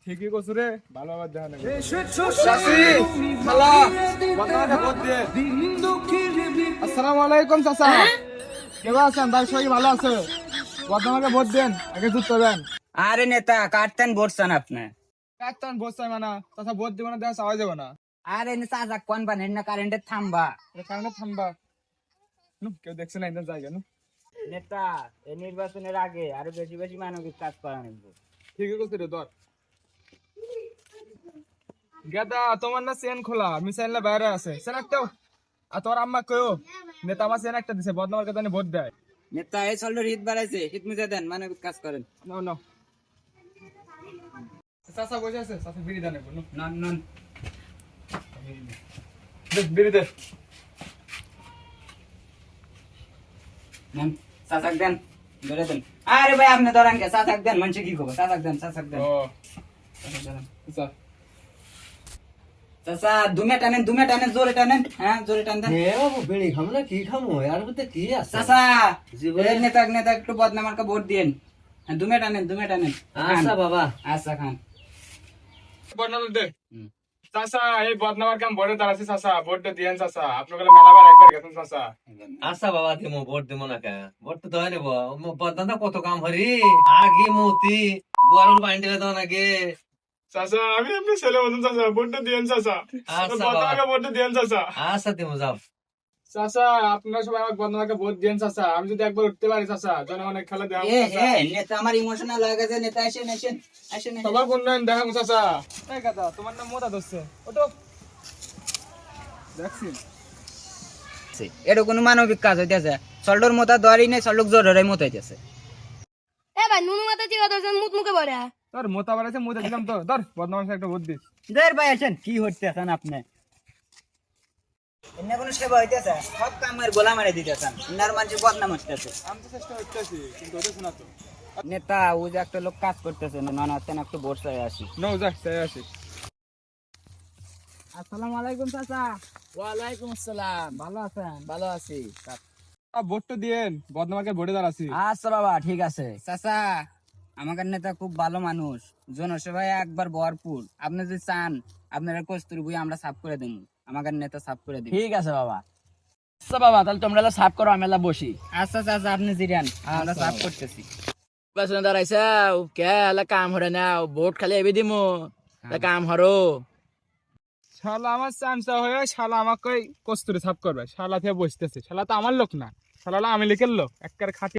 ঠিকই কইছ রে, ভালো আবার দেখা না। আসসালামু আলাইকুম চাচা, কেমন আছেন ভাই? সবাই ভালো আছে? বর্তমানে ভোট দেন, আগে যুক্ত দেন। আরে নেতা কাটতেন বসছেন আপনি। একটান ভোট চাই মানা, চাচা ভোট দিব না, দেখা চাওয়া যাবে না। আরে নেতা যা কোন বানেন না কারেন্টের থামবা। কারণে থামবা কেউ দেখছে না ইন্টার জায়গা নেতা এই নির্বাচনের আগে আরো বেশি বেশি মানবিক কাজ করা লাগবে। ঠিকই কইছ রে। ধর গেদা, তোমার না চেন খোলা, মিসাইল বাইরে আছে, চেন একটা। আর তোর আম্মা কয়ো নেতা আমার চেন একটা দিছে, বদনামার কথা ভোট দেয়। নেতা এই চলো হিত বাড়াইছে, হিত মুজে দেন, মানবিক কাজ করেন। নাও নাও, চাচা বসে আছে, চাচা বিড়ি দানে বলো। নন নন বিড়ি দে। নন চাচাক দেন, ধরে দেন। আরে ভাই আপনি ধরেন কে, চাচাক দেন, মানুষে কি খবর? চাচাক দেন, চাচাক দেন। ও চাচাক দেন। আচ্ছা, চাচা দুমে টানেন, জোরে টানেন। হ্যাঁ জোরে টান দেন। বাবু বিড়ি খামো না কি খামো এর মধ্যে কি আছে চাচা জীবনে- এই নেতা একটু বদনামার কা ভোট দিয়েন। হ্যাঁ দুমে টানেন। আচ্ছা বাবা আচ্ছা খান। বদনাম দে। হুম। চাচা এই বদনামার কাম ভোটে দাঁড়াচ্ছে, চাচা ভোটটা দিয়েন চাচা। আপনার মেলাবার একবার গেছেন চাচা। আচ্ছা বাবা দিমো ভোট দিমো না কে ভোট তো ধরে নেবো বদান্দা কত কাম হরি আগে মতি গোয়ারুল বান্ডিলে দাও নাকি চাচা আমি এমনি ছেলে বলুন চাচা, ভোটটা দিয়েন চাচা। আচ্ছা বদনামাকে বাবা ভোটটা দিয়েন চাচা। আচ্ছা দিমো যাও চাচা আপনারা সবাই আমাকে বদনামাকে ভোট দিয়েন চাচা। আমি যদি একবার উঠতে পারি চাচা, জনগণের খেলা দেওয়া নেতা আমার ইমোশনাল হয়ে গেছে। নেতা আসেন। সবার উন্নয়ন দেখাবো চাচা। এই কথা, তোমার নাম মোতা ধরছে, ওটো দেখছি। এটা কোনো মানবিক কাজ হইতেছে? সল্ডর মতো দরই নেই, সল্ডক জোর ধরে মতো হইতেছে। এ ভাই নুনু মাথা চিরা দর্শন মুখ মুখে ভরে তোর মোতা বাড়াইছে, মোতা দিলাম তো। ধর বদনামাকে একটা ভোট দিস। দের ভাই আসেন, কি হইতেছেন আপনি? এনে কোনো সেবা হইতেছে? সব কামের গোলা মারে দিতেছেন, ইনার মানুষ বদনাম হইতেছে। আমি তো চেষ্টা করতেছি, কিন্তু ওটা শোনা তো। নেতা ও যে একটা লোক কাজ করতেছে না, না তেন একটু ভোট চাই আসি। নাও যাক, তাই আসি। আসসালামু আলাইকুম চাচা। ওয়ালাইকুম আসসালাম। ভালো আছেন? ভালো আছি। ভোটটা দিয়েন, বদনামাকে ভোটে দাঁড়াচ্ছি। আচ্ছা বাবা ঠিক আছে। চাচা আমাদের নেতা খুব ভালো মানুষ, জনসেবায় একবার ভরপুর। আপনি যদি চান আপনারা কস্তুরি বই আমরা সাফ করে দেবো, আমাদের নেতা সাফ করে দিন। ঠিক আছে বাবা। আচ্ছা বাবা তাহলে তোমরা সাফ করো, আমি এলা বসি। আচ্ছা চাচা আপনি জিরান, আমরা সাফ করতেছি। পেছনে দাঁড়াইছে কে এলা কাম হরে না, ভোট খালি এবি দিমু, কাম হরো। শালা আমার চামচা হয়ে শালা আমাকে কস্তুরি সাফ করবে, শালা থেকে বসতেছে। শালা তো আমার লোক না, শালা আমি লিখের লোক, একবার খাতি।